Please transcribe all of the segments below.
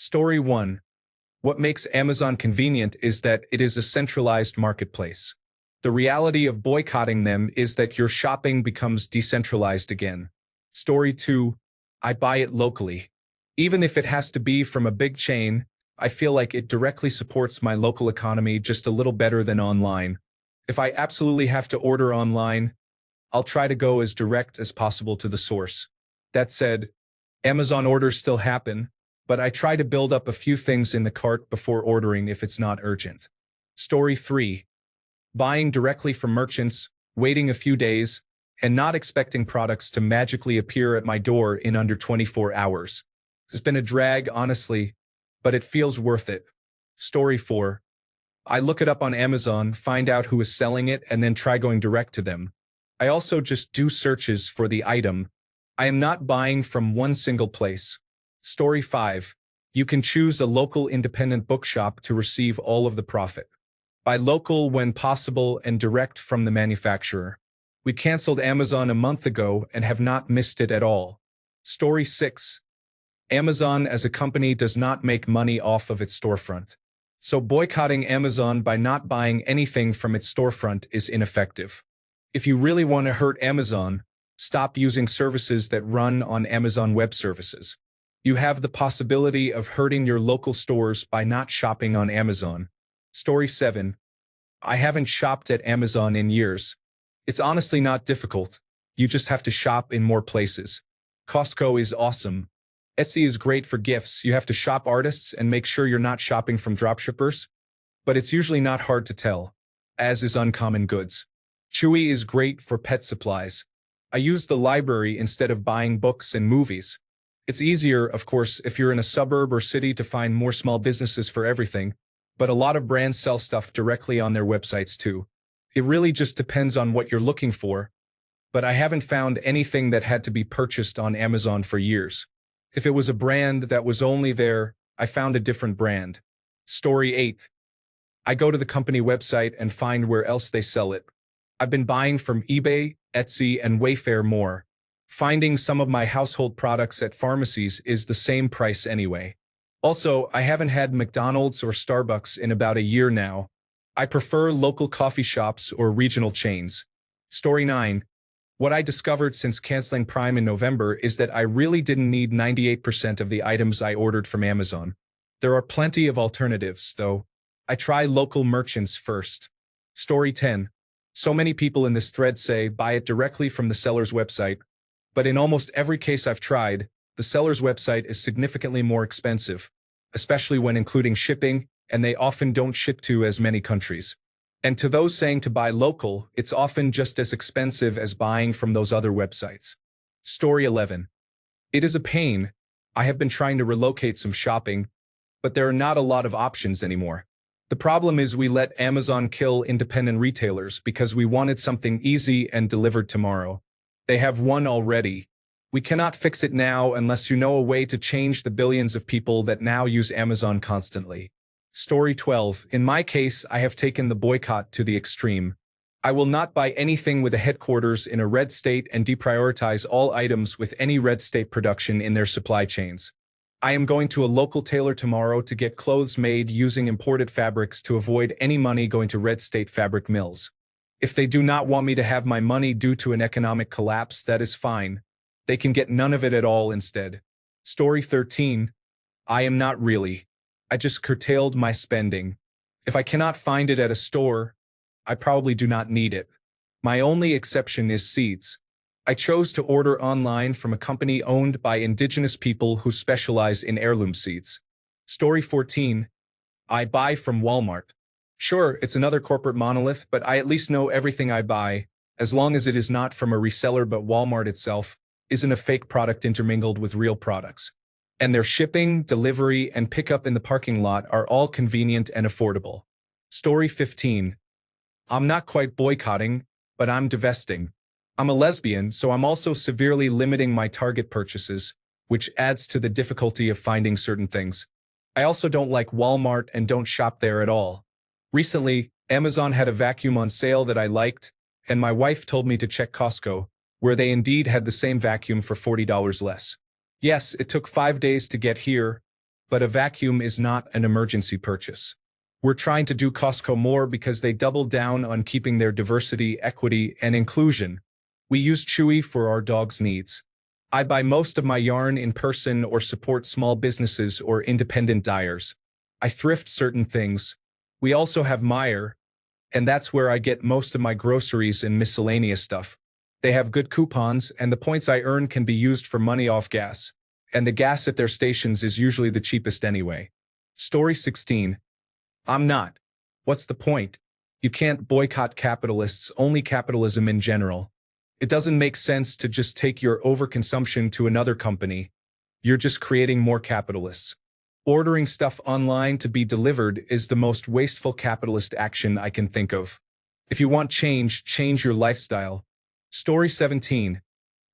Story 1. What makes Amazon convenient is that it is a centralized marketplace. The reality of boycotting them is that your shopping becomes decentralized again. Story 2. I buy it locally. Even if it has to be from a big chain, I feel like it directly supports my local economy just a little better than online. If I absolutely have to order online, I'll try to go as direct as possible to the source. That said, Amazon orders still happen, but I try to build up a few things in the cart before ordering if it's not urgent. Story 3. Buying directly from merchants, waiting a few days, and not expecting products to magically appear at my door in under 24 hours. It's been a drag, honestly, but it feels worth it. Story 4. I look it up on Amazon, find out who is selling it, and then try going direct to them. I also just do searches for the item. I am not buying from one single place. Story 5. You can choose a local independent bookshop to receive all of the profit. Buy local when possible and direct from the manufacturer. We canceled Amazon a month ago and have not missed it at all. Story 6. Amazon as a company does not make money off of its storefront. So boycotting Amazon by not buying anything from its storefront is ineffective. If you really want to hurt Amazon, stop using services that run on Amazon Web Services. You have the possibility of hurting your local stores by not shopping on Amazon. Story 7. I haven't shopped at Amazon in years. It's honestly not difficult. You just have to shop in more places. Costco is awesome. Etsy is great for gifts. You have to shop artists and make sure you're not shopping from dropshippers. But it's usually not hard to tell, as is Uncommon Goods. Chewy is great for pet supplies. I use the library instead of buying books and movies. It's easier, of course, if you're in a suburb or city to find more small businesses for everything, but a lot of brands sell stuff directly on their websites too. It really just depends on what you're looking for, but I haven't found anything that had to be purchased on Amazon for years. If it was a brand that was only there, I found a different brand. Story 8. I go to the company website and find where else they sell it. I've been buying from eBay, Etsy, and Wayfair more. Finding some of my household products at pharmacies is the same price anyway. Also, I haven't had McDonald's or Starbucks in about a year now. I prefer local coffee shops or regional chains. Story 9. What I discovered since canceling Prime in November is that I really didn't need 98% of the items I ordered from Amazon. There are plenty of alternatives, though. I try local merchants first. Story 10. So many people in this thread say buy it directly from the seller's website, but in almost every case I've tried, the seller's website is significantly more expensive, especially when including shipping, and they often don't ship to as many countries. And to those saying to buy local, it's often just as expensive as buying from those other websites. Story 11. It is a pain. I have been trying to relocate some shopping, but there are not a lot of options anymore. The problem is we let Amazon kill independent retailers because we wanted something easy and delivered tomorrow. They have one already. We cannot fix it now unless you know a way to change the billions of people that now use Amazon constantly. Story 12. In my case, I have taken the boycott to the extreme. I will not buy anything with a headquarters in a red state and deprioritize all items with any red state production in their supply chains. I am going to a local tailor tomorrow to get clothes made using imported fabrics to avoid any money going to red state fabric mills. If they do not want me to have my money due to an economic collapse, that is fine. They can get none of it at all instead. Story 13. I am not really. I just curtailed my spending. If I cannot find it at a store, I probably do not need it. My only exception is seeds. I chose to order online from a company owned by indigenous people who specialize in heirloom seeds. Story 14. I buy from Walmart. Sure, it's another corporate monolith, but I at least know everything I buy, as long as it is not from a reseller, but Walmart itself isn't a fake product intermingled with real products. And their shipping, delivery, and pickup in the parking lot are all convenient and affordable. Story 15. I'm not quite boycotting, but I'm divesting. I'm a lesbian, so I'm also severely limiting my Target purchases, which adds to the difficulty of finding certain things. I also don't like Walmart and don't shop there at all. Recently, Amazon had a vacuum on sale that I liked, and my wife told me to check Costco, where they indeed had the same vacuum for $40 less. Yes, it took 5 days to get here, but a vacuum is not an emergency purchase. We're trying to do Costco more because they doubled down on keeping their diversity, equity, and inclusion. We use Chewy for our dog's needs. I buy most of my yarn in person or support small businesses or independent dyers. I thrift certain things. We also have Meijer, and that's where I get most of my groceries and miscellaneous stuff. They have good coupons, and the points I earn can be used for money off gas. And the gas at their stations is usually the cheapest anyway. Story 16. I'm not. What's the point? You can't boycott capitalists, only capitalism in general. It doesn't make sense to just take your overconsumption to another company. You're just creating more capitalists. Ordering stuff online to be delivered is the most wasteful capitalist action I can think of. If you want change, change your lifestyle. Story 17.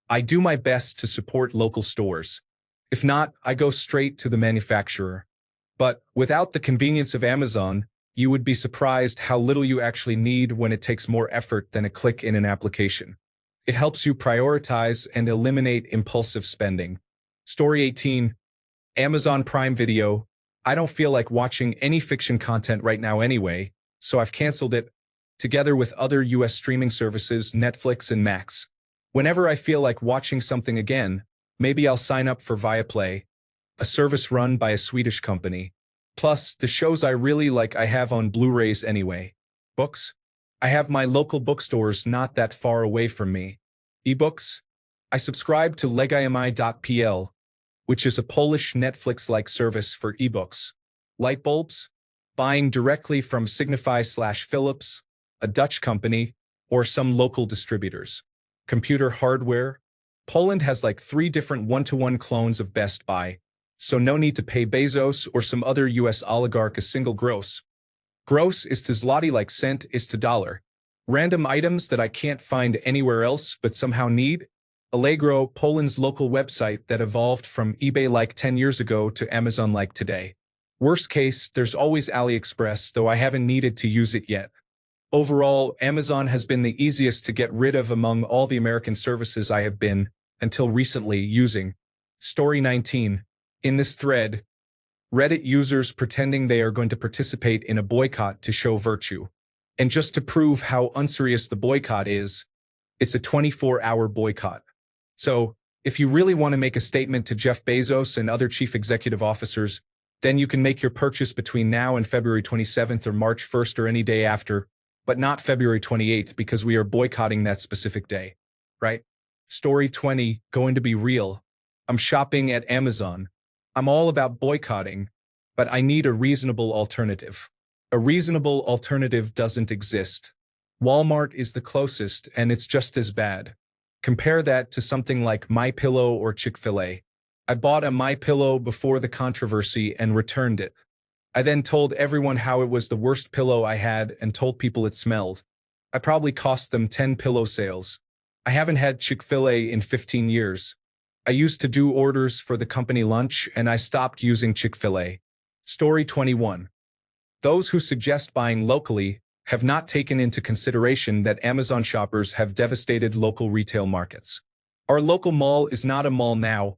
I do my best to support local stores. If not, I go straight to the manufacturer. But without the convenience of Amazon, you would be surprised how little you actually need when it takes more effort than a click in an application. It helps you prioritize and eliminate impulsive spending. Story 18. Amazon Prime Video. I don't feel like watching any fiction content right now anyway, so I've canceled it, together with other US streaming services, Netflix and Max. Whenever I feel like watching something again, maybe I'll sign up for Viaplay, a service run by a Swedish company. Plus, the shows I really like I have on Blu-rays anyway. Books? I have my local bookstores not that far away from me. Ebooks? I subscribe to legimi.pl, which is a Polish Netflix-like service for ebooks. Light bulbs? Buying directly from Signify/Philips, a Dutch company, or some local distributors. Computer hardware? Poland has like 3 different one-to-one clones of Best Buy, so no need to pay Bezos or some other US oligarch a single gross. Gross is to zloty like cent is to dollar. Random items that I can't find anywhere else but somehow need? Allegro, Poland's local website that evolved from eBay like 10 years ago to Amazon like today. Worst case, there's always AliExpress, though I haven't needed to use it yet. Overall, Amazon has been the easiest to get rid of among all the American services I have been, until recently, using. Story 19. In this thread, Reddit users pretending they are going to participate in a boycott to show virtue. And just to prove how unserious the boycott is, it's a 24-hour boycott. So, if you really want to make a statement to Jeff Bezos and other chief executive officers, then you can make your purchase between now and February 27th or March 1st or any day after, but not February 28th because we are boycotting that specific day, right? Story 20, going to be real. I'm shopping at Amazon. I'm all about boycotting, but I need a reasonable alternative. A reasonable alternative doesn't exist. Walmart is the closest, and it's just as bad. Compare that to something like MyPillow or Chick-fil-A. I bought a MyPillow before the controversy and returned it. I then told everyone how it was the worst pillow I had and told people it smelled. I probably cost them 10 pillow sales. I haven't had Chick-fil-A in 15 years. I used to do orders for the company lunch and I stopped using Chick-fil-A. Story 21. Those who suggest buying locally have not taken into consideration that Amazon shoppers have devastated local retail markets. Our local mall is not a mall now.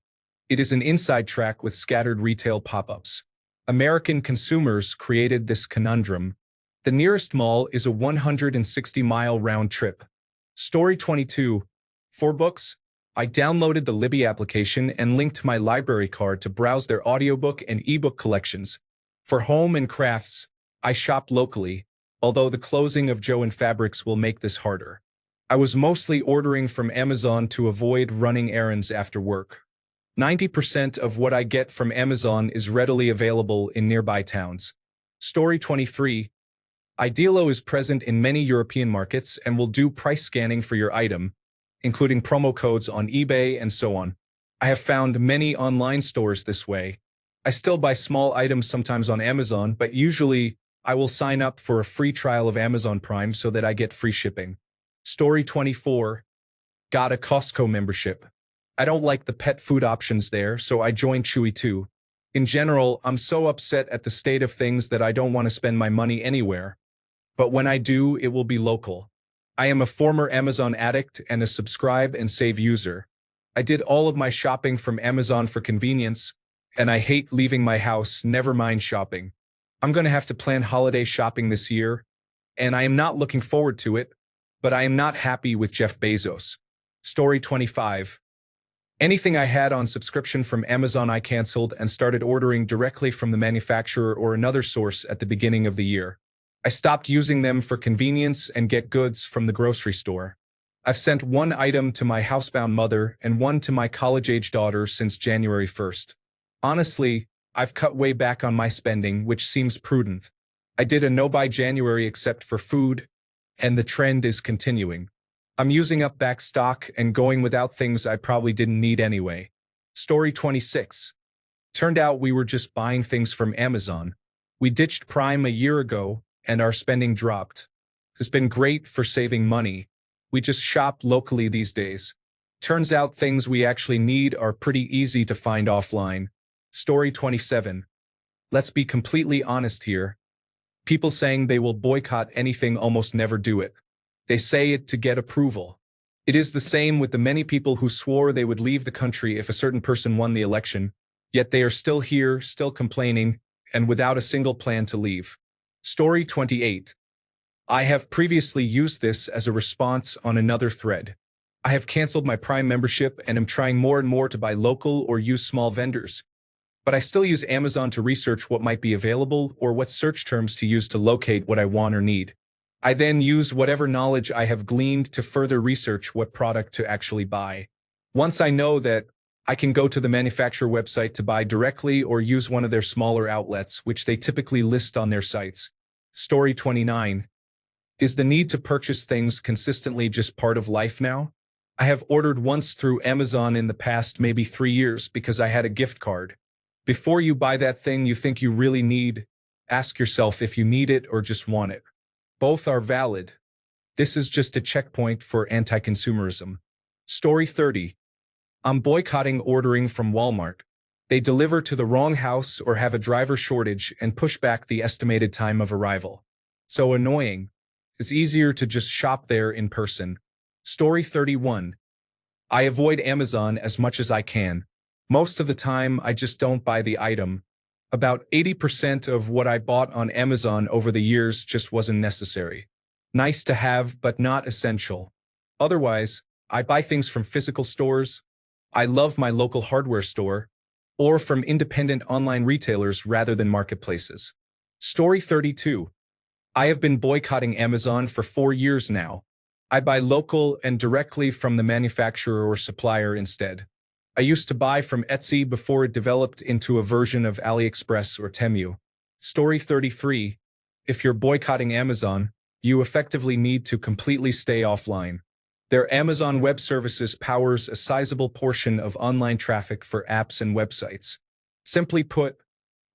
It is an inside track with scattered retail pop-ups. American consumers created this conundrum. The nearest mall is a 160-mile round trip. Story 22. For books, I downloaded the Libby application and linked my library card to browse their audiobook and ebook collections. For home and crafts, I shop locally, although the closing of Joe and Fabrics will make this harder. I was mostly ordering from Amazon to avoid running errands after work. 90% of what I get from Amazon is readily available in nearby towns. Story 23. Idealo is present in many European markets and will do price scanning for your item, including promo codes on eBay and so on. I have found many online stores this way. I still buy small items sometimes on Amazon, but usually I will sign up for a free trial of Amazon Prime so that I get free shipping. Story 24. Got a Costco membership. I don't like the pet food options there, so I joined Chewy too. In general, I'm so upset at the state of things that I don't want to spend my money anywhere. But when I do, it will be local. I am a former Amazon addict and a subscribe and save user. I did all of my shopping from Amazon for convenience, and I hate leaving my house, never mind shopping. I'm going to have to plan holiday shopping this year, and I am not looking forward to it, but I am not happy with Jeff Bezos. Story 25. Anything I had on subscription from Amazon I canceled and started ordering directly from the manufacturer or another source at the beginning of the year. I stopped using them for convenience and get goods from the grocery store. I've sent one item to my housebound mother and one to my college-age daughter since January 1st. Honestly, I've cut way back on my spending, which seems prudent. I did a no-buy January except for food, and the trend is continuing. I'm using up back stock and going without things I probably didn't need anyway. Story 26. Turned out we were just buying things from Amazon. We ditched Prime a year ago, and our spending dropped. It's been great for saving money. We just shop locally these days. Turns out things we actually need are pretty easy to find offline. Story 27. Let's be completely honest here. People saying they will boycott anything almost never do it. They say it to get approval. It is the same with the many people who swore they would leave the country if a certain person won the election, yet they are still here, still complaining, and without a single plan to leave. Story 28. I have previously used this as a response on another thread. I have canceled my Prime membership and am trying more and more to buy local or use small vendors. But I still use Amazon to research what might be available or what search terms to use to locate what I want or need. I then use whatever knowledge I have gleaned to further research what product to actually buy. Once I know that, I can go to the manufacturer website to buy directly or use one of their smaller outlets, which they typically list on their sites. Story 29. Is the need to purchase things consistently just part of life now? I have ordered once through Amazon in the past maybe 3 years because I had a gift card. Before you buy that thing you think you really need, ask yourself if you need it or just want it. Both are valid. This is just a checkpoint for anti-consumerism. Story 30. I'm boycotting ordering from Walmart. They deliver to the wrong house or have a driver shortage and push back the estimated time of arrival. So annoying. It's easier to just shop there in person. Story 31. I avoid Amazon as much as I can. Most of the time, I just don't buy the item. About 80% of what I bought on Amazon over the years just wasn't necessary. Nice to have, but not essential. Otherwise, I buy things from physical stores. I love my local hardware store, or from independent online retailers rather than marketplaces. Story 32. I have been boycotting Amazon for 4 years now. I buy local and directly from the manufacturer or supplier instead. I used to buy from Etsy before it developed into a version of AliExpress or Temu. Story 33. If you're boycotting Amazon, you effectively need to completely stay offline. Their Amazon Web Services powers a sizable portion of online traffic for apps and websites. Simply put,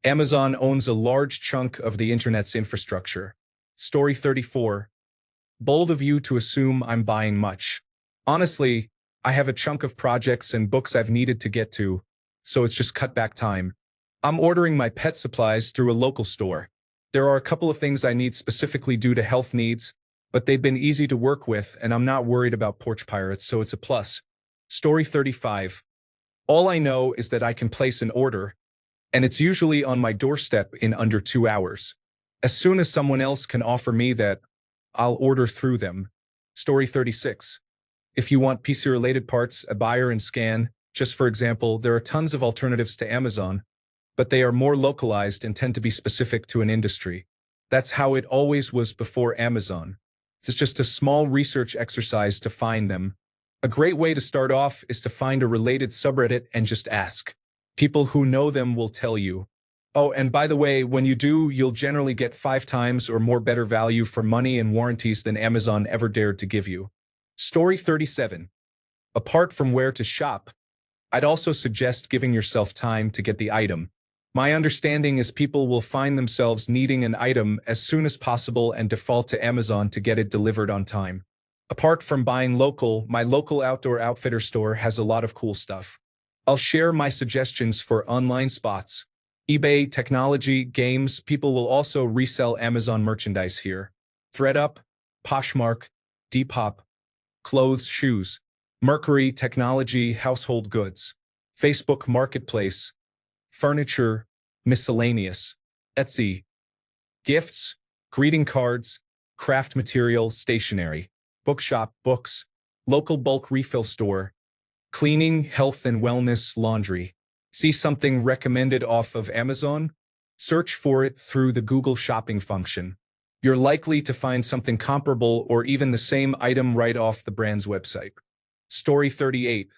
Amazon owns a large chunk of the internet's infrastructure. Story 34. Bold of you to assume I'm buying much. Honestly, I have a chunk of projects and books I've needed to get to, so it's just cut back time. I'm ordering my pet supplies through a local store. There are a couple of things I need specifically due to health needs, but they've been easy to work with and I'm not worried about porch pirates, so it's a plus. Story 35. All I know is that I can place an order, and it's usually on my doorstep in under 2 hours. As soon as someone else can offer me that, I'll order through them. Story 36. If you want PC-related parts, a buyer and scan, just for example, there are tons of alternatives to Amazon, but they are more localized and tend to be specific to an industry. That's how it always was before Amazon. It's just a small research exercise to find them. A great way to start off is to find a related subreddit and just ask. People who know them will tell you. Oh, and by the way, when you do, you'll generally get 5 times or more better value for money and warranties than Amazon ever dared to give you. Story 37. Apart from where to shop, I'd also suggest giving yourself time to get the item. My understanding is people will find themselves needing an item as soon as possible and default to Amazon to get it delivered on time. Apart from buying local, my local outdoor outfitter store has a lot of cool stuff. I'll share my suggestions for online spots. eBay, technology, games. People will also resell Amazon merchandise here. ThreadUp, Poshmark, Depop, clothes, shoes. Mercury, technology, household goods. Facebook Marketplace. furniture, miscellaneous. Etsy, gifts, greeting cards, craft material, stationery, bookshop, books, local bulk refill store, cleaning, health and wellness, laundry. See something recommended off of Amazon? Search for it through the Google Shopping function. You're likely to find something comparable or even the same item right off the brand's website. Story 38.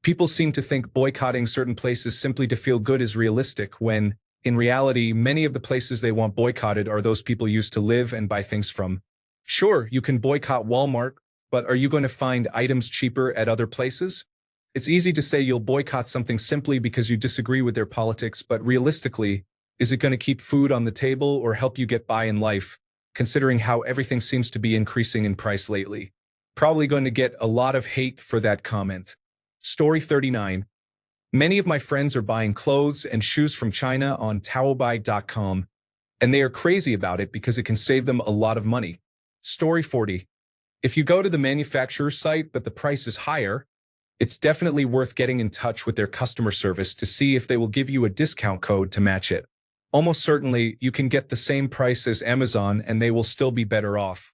People seem to think boycotting certain places simply to feel good is realistic when, in reality, many of the places they want boycotted are those people used to live and buy things from. Sure, you can boycott Walmart, but are you going to find items cheaper at other places? It's easy to say you'll boycott something simply because you disagree with their politics, but realistically, is it going to keep food on the table or help you get by in life, considering how everything seems to be increasing in price lately? Probably going to get a lot of hate for that comment. Story 39. Many of my friends are buying clothes and shoes from China on Taobao.com, and they are crazy about it because it can save them a lot of money. Story 40. If you go to the manufacturer's site but the price is higher, it's definitely worth getting in touch with their customer service to see if they will give you a discount code to match it. Almost certainly, you can get the same price as Amazon and they will still be better off.